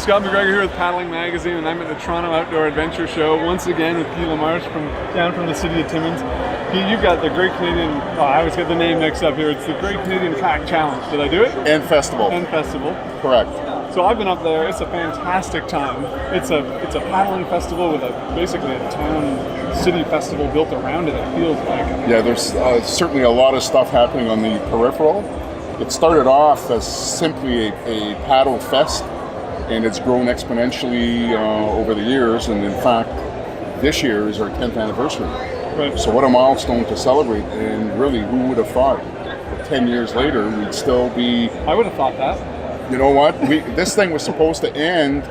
Scott McGregor here with Paddling Magazine, and I'm at the Toronto Outdoor Adventure Show once again with Guy Lamarche down from the city of Timmins. Guy, you've got the Great Canadian, I always get the name mixed up here, it's the Great Canadian Kayak Challenge. Did I do it? And Festival. And Festival. Correct. So I've been up there, it's a fantastic time. It's a paddling festival with basically a town city festival built around it, it feels like. Yeah, there's certainly a lot of stuff happening on the peripheral. It started off as simply a paddle fest, and it's grown exponentially over the years, and in fact, this year is our 10th anniversary. Right. So what a milestone to celebrate, and really, who would have thought that 10 years later we'd still be... I would have thought that. You know what? This thing was supposed to end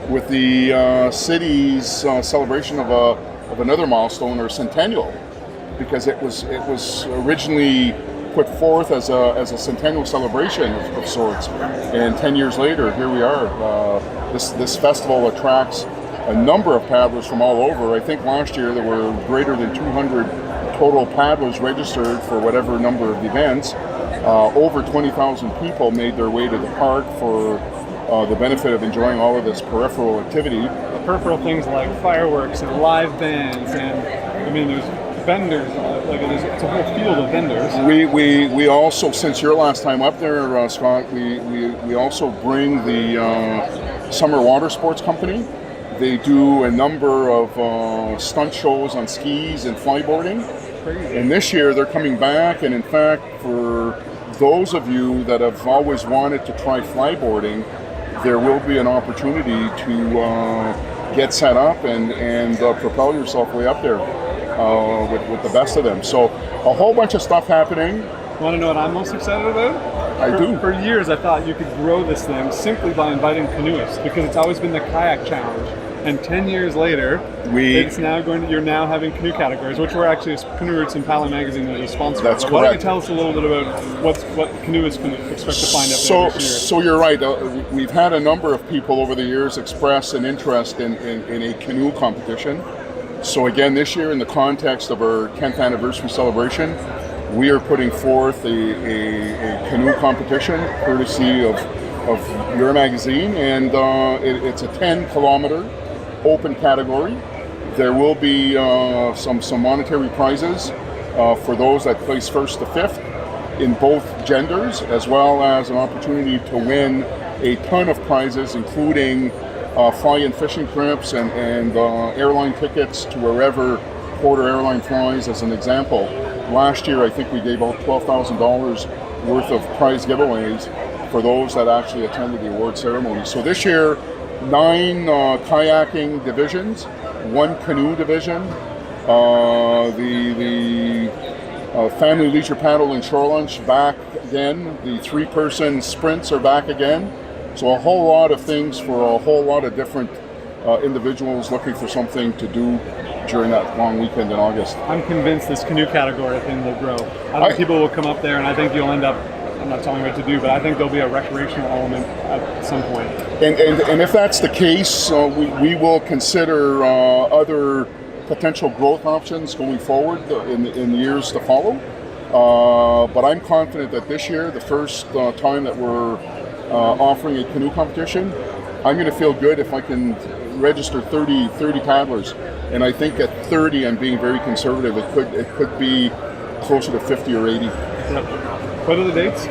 with the city's celebration of another milestone, or centennial, because it was originally put forth as a centennial celebration of sorts, and 10 years later, here we are. This festival attracts a number of paddlers from all over. I think last year there were greater than 200 total paddlers registered for whatever number of events. Over 20,000 people made their way to the park for the benefit of enjoying all of this peripheral activity. The peripheral things like fireworks and live bands, and I mean there's vendors, it's a whole field of vendors. We also, since your last time up there, Scott, we also bring the Summer Watersports Company. They do a number of stunt shows on skis and flyboarding. Crazy. And this year they're coming back, and in fact, for those of you that have always wanted to try flyboarding, there will be an opportunity to get set up and propel yourself way up there with the best of them. So a whole bunch of stuff happening. Want to know what I'm most excited about? I do. For years I thought you could grow this thing simply by inviting canoeists, because it's always been the kayak challenge. And 10 years later, you're now having canoe categories, which we're actually, Canoe Roots and Paddling Magazine is a sponsor. That's correct. Why don't you correct. tell us a little bit about what canoeists can expect to find up there this year? So you're right. We've had a number of people over the years express an interest in a canoe competition. So again, this year, in the context of our 10th anniversary celebration, we are putting forth a canoe competition courtesy of your magazine, and it's a 10-kilometer open category. There will be some monetary prizes for those that place first to fifth in both genders, as well as an opportunity to win a ton of prizes, including fly-in fishing trips and airline tickets to wherever Porter Airline flies, as an example. Last year, I think we gave out $12,000 worth of prize giveaways for those that actually attended the award ceremony. So this year, 9 kayaking divisions, 1 canoe division, the family leisure paddle and shore lunch back again, the 3-person sprints are back again. So a whole lot of things for a whole lot of different individuals looking for something to do during that long weekend in August. I'm convinced this canoe category thing will grow. I think people will come up there, and I think you'll end up, I'm not telling you what to do, but I think there'll be a recreational element at some point. And if that's the case, we will consider other potential growth options going forward in years to follow. But I'm confident that this year, the first time that we're offering a canoe competition, I'm going to feel good if I can register 30 paddlers. And I think at 30, I'm being very conservative. It could be closer to 50 or 80. Yep. What are the dates?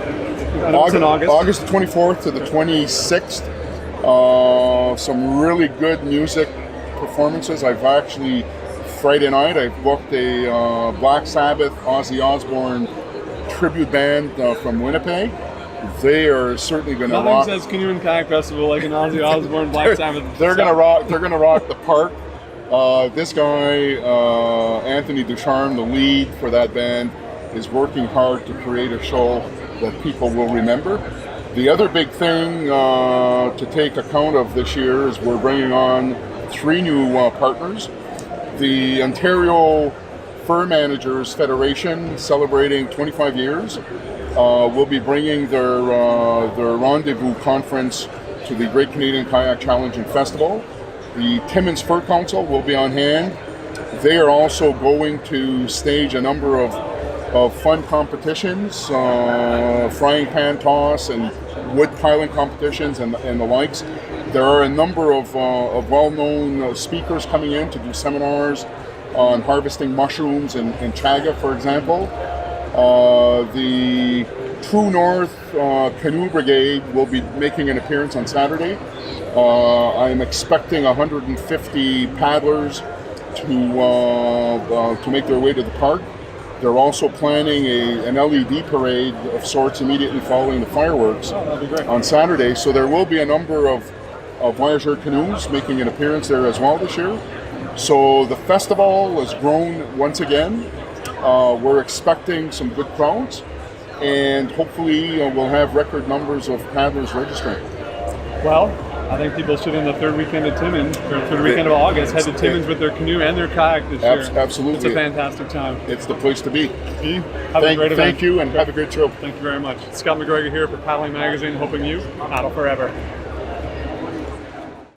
August 24th to the 26th. Some really good music performances. I've actually, Friday night, I booked a Black Sabbath, Ozzy Osbourne tribute band from Winnipeg. They are certainly going to rock. Nothing says Canoe and Kayak Festival like an Ozzy Osbourne Black Sabbath. They're going to rock. They're going to rock the park. This guy, Anthony Ducharme, the lead for that band, is working hard to create a show that people will remember. The other big thing to take account of this year is we're bringing on 3 new partners. The Ontario Fur Managers Federation, celebrating 25 years, will be bringing their rendezvous conference to the Great Canadian Kayak Challenge and Festival. The Timmins Fur Council will be on hand. They are also going to stage a number of fun competitions, frying pan toss and wood piling competitions and the likes. There are a number of well-known speakers coming in to do seminars on harvesting mushrooms in chaga, for example. The True North Canoe Brigade will be making an appearance on Saturday. I'm expecting 150 paddlers to make their way to the park. They're also planning an LED parade of sorts immediately following the fireworks on Saturday. So there will be a number of voyageur canoes making an appearance there as well this year. So the festival has grown once again. We're expecting some good crowds, and hopefully we'll have record numbers of paddlers registering. Well, I think people should, in the third weekend of Timmins, or third weekend of August, head to Timmins with their canoe and their kayak this year. Absolutely. It's a fantastic time. It's the place to be. Have a great event. Thank you, and have a great show. Thank you very much. Scott McGregor here for Paddling Magazine, hoping you paddle forever.